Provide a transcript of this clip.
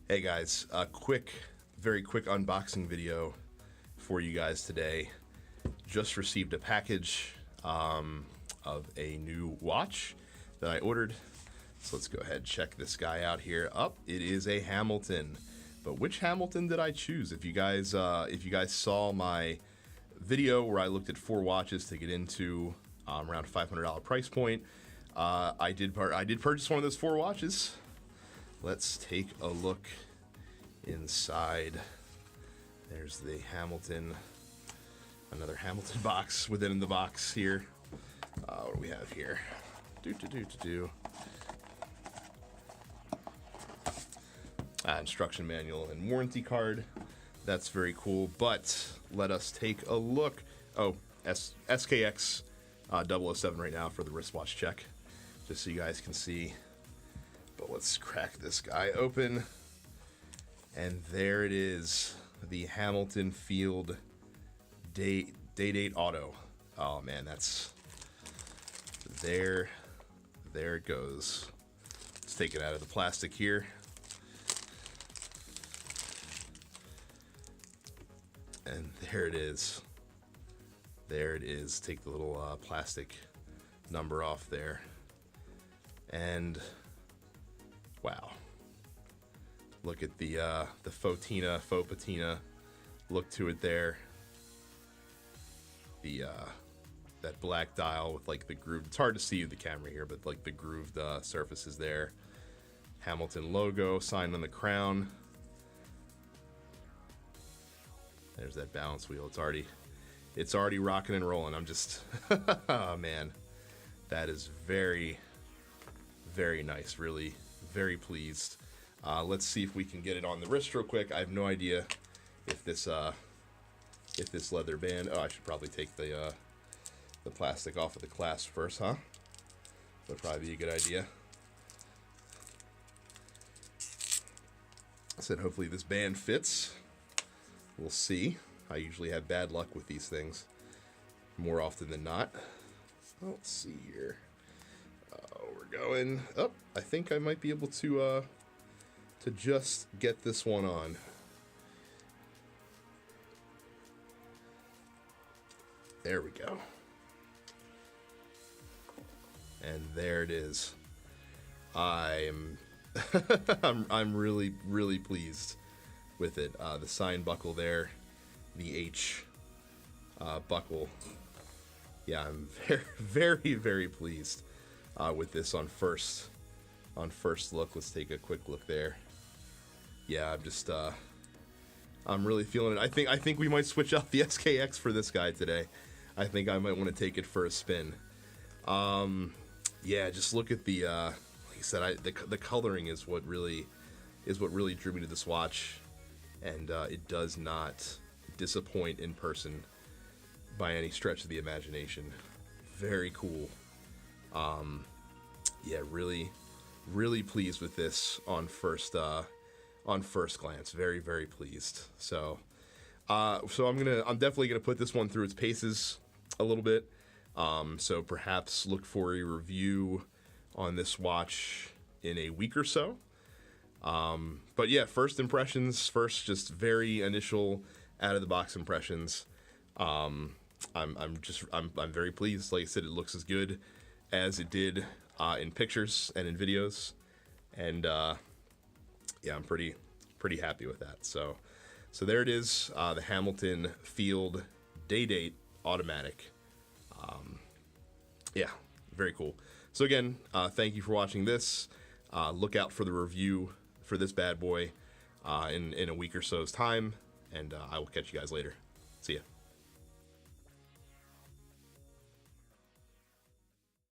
Hey guys, very quick unboxing video for you guys today. Just received a package of a new watch that I ordered. So let's go ahead and check this guy out here. It is a Hamilton. But which Hamilton did I choose? If you guys saw my video where I looked at 4 watches to get into around $500 price point, I did purchase one of those 4 watches. Let's take a look inside. There's the Hamilton, another Hamilton box within the box here. What do we have here? Instruction manual and warranty card. That's very cool, but let us take a look. SKX 007 right now for the wristwatch check, just so you guys can see. But let's crack this guy open. And there it is, the Hamilton Field Day Date Auto. Oh man, that's there it goes. Let's take it out of the plastic here. And there it is. There it is. Take the little plastic number off there. And wow. Look at the faux patina look to it there. The that black dial with like the grooved, it's hard to see with the camera here, but like the grooved surfaces there. Hamilton logo signed on the crown. There's that balance wheel. It's already rocking and rolling. I'm just oh man, that is very, very nice. Really very pleased. Let's see if we can get it on the wrist real quick. I have no idea if this leather band. Oh, I should probably take the plastic off of the clasp first, huh? Would probably be a good idea. I said hopefully this band fits. We'll see. I usually have bad luck with these things, more often than not. Let's see here. We're going up. I think I might be able to just get this one on. There we go. And there it is. I'm really, really pleased with it. The sign buckle there, the H buckle. Yeah, I'm very, very, very pleased with this on first look. Let's take a quick look there. Yeah, I'm really feeling it. I think we might switch out the SKX for this guy today. I think I might want to take it for a spin. Yeah, just look at the like I said, the coloring is what really drew me to this watch, and it does not disappoint in person by any stretch of the imagination. Very cool. Yeah, really, really pleased with this on first glance. Very, very pleased. So I'm definitely gonna put this one through its paces a little bit. So perhaps look for a review on this watch in a week or so. But yeah, first impressions, just very initial out of the box impressions. I'm very pleased. Like I said, it looks as good as it did in pictures and in videos, and yeah, I'm pretty happy with that. So there it is, the Hamilton Field Day Date Automatic. Yeah, very cool. So again, thank you for watching this. Look out for the review for this bad boy in a week or so's time, and I will catch you guys later. See ya.